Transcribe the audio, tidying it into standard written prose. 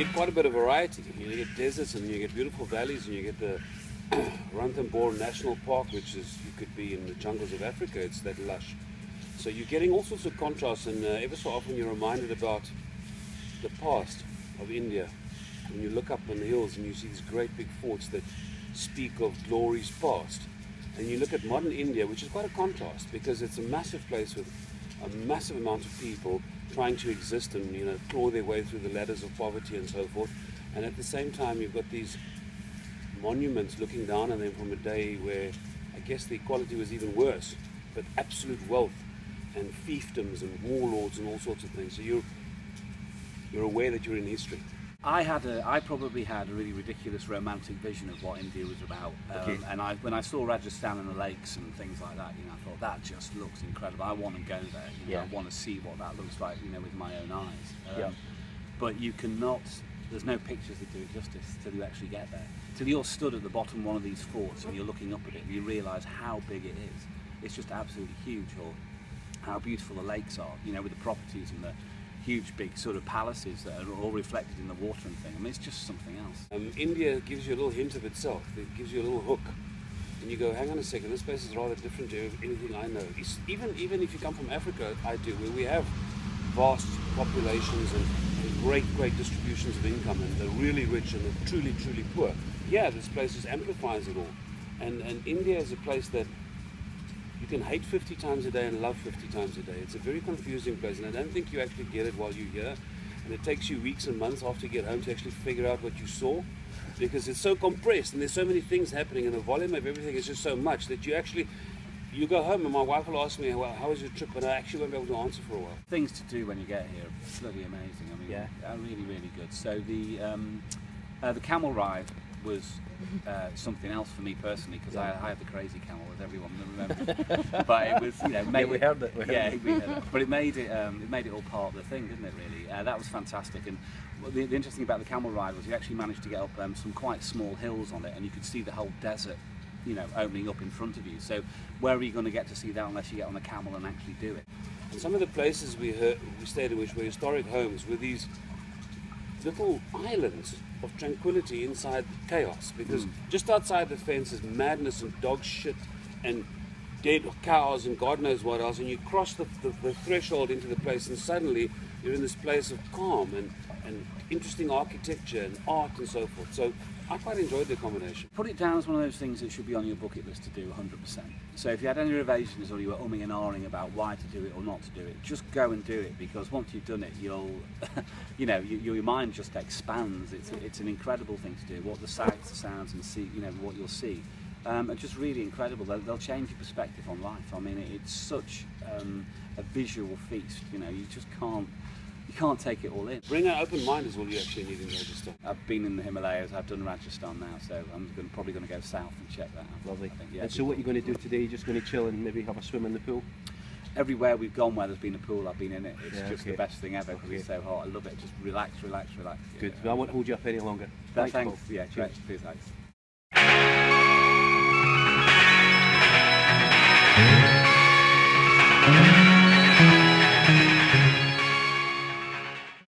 get quite a bit of variety. You get deserts and you get beautiful valleys, and you get the Ranthambore National Park, which is, you could be in the jungles of Africa, it's that lush. So you're getting all sorts of contrasts, and ever so often you're reminded about the past of India. When you look up on the hills and you see these great big forts that speak of glories past, and you look at modern India, which is quite a contrast, because it's a massive place with a massive amount of people trying to exist and, you know, claw their way through the ladders of poverty and so forth, and at the same time you've got these monuments looking down on them from a day where I guess the equality was even worse, but absolute wealth and fiefdoms and warlords and all sorts of things. So you're aware that you're in history. I probably had a really ridiculous romantic vision of what India was about, and when I saw Rajasthan and the lakes and things like that, you know, I thought that just looks incredible. I want to go there. You know, I want to see what that looks like, you know, with my own eyes. But you cannot. There's no pictures that do it justice till you actually get there. Till you're stood at the bottom of one of these forts and you're looking up at it and you realise how big it is. It's just absolutely huge. Or how beautiful the lakes are, you know, with the properties and the huge big sort of palaces that are all reflected in the water and thing. I mean, it's just something else. India gives you a little hint of itself. It gives you a little hook. And you go, hang on a second, this place is rather different to anything I know. Even if you come from Africa, I do, where we have vast populations and great distributions of income, and the really rich and the truly poor. Yeah, this place just amplifies it all. And India is a place that you can hate 50 times a day and love 50 times a day. It's a very confusing place, and I don't think you actually get it while you're here. And it takes you weeks and months after you get home to actually figure out what you saw, because it's so compressed and there's so many things happening, and the volume of everything is just so much that you go home and my wife will ask me, well, how was your trip? And I actually won't be able to answer for a while. Things to do when you get here are bloody amazing. I mean, really good. So the camel ride was something else for me personally, because I had the crazy camel, as everyone remembers. But it was, you know, we heard it. We heard it. But it made it all part of the thing, didn't it? Really, that was fantastic. And the interesting thing about the camel ride was you actually managed to get up some quite small hills on it, and you could see the whole desert, you know, opening up in front of you. So where are you going to get to see that unless you get on a camel and actually do it? And some of the places we stayed in, which were historic homes, were these little islands of tranquility inside chaos, because just outside the fence is madness and dog shit and dead cows and God knows what else, and you cross the threshold into the place and suddenly you're in this place of calm and interesting architecture and art and so forth. So I quite enjoyed the combination. Put it down as one of those things that should be on your bucket list to do 100%. So if you had any reservations or you were umming and ahhing about why to do it or not to do it, just go and do it, because once you've done it, you'll, you know, your mind just expands. It's an incredible thing to do. What the sights, the sounds, and see, you know, what you'll see, are just really incredible. They'll change your perspective on life. I mean, it's such a visual feast. You know, you just can't. You can't take it all in. Bring an open mind is all you actually need in Rajasthan. I've been in the Himalayas, I've done Rajasthan now, so I'm probably going to go south and check that out. Lovely. I think, yeah. And so what are you going to do today? You're just going to chill and maybe have a swim in the pool? Everywhere we've gone where there's been a pool, I've been in it. It's just the best thing ever, because it's so hot. I love it. Just relax. Good. Well, I won't hold you up any longer. Thanks. Yeah, cheers. Thanks.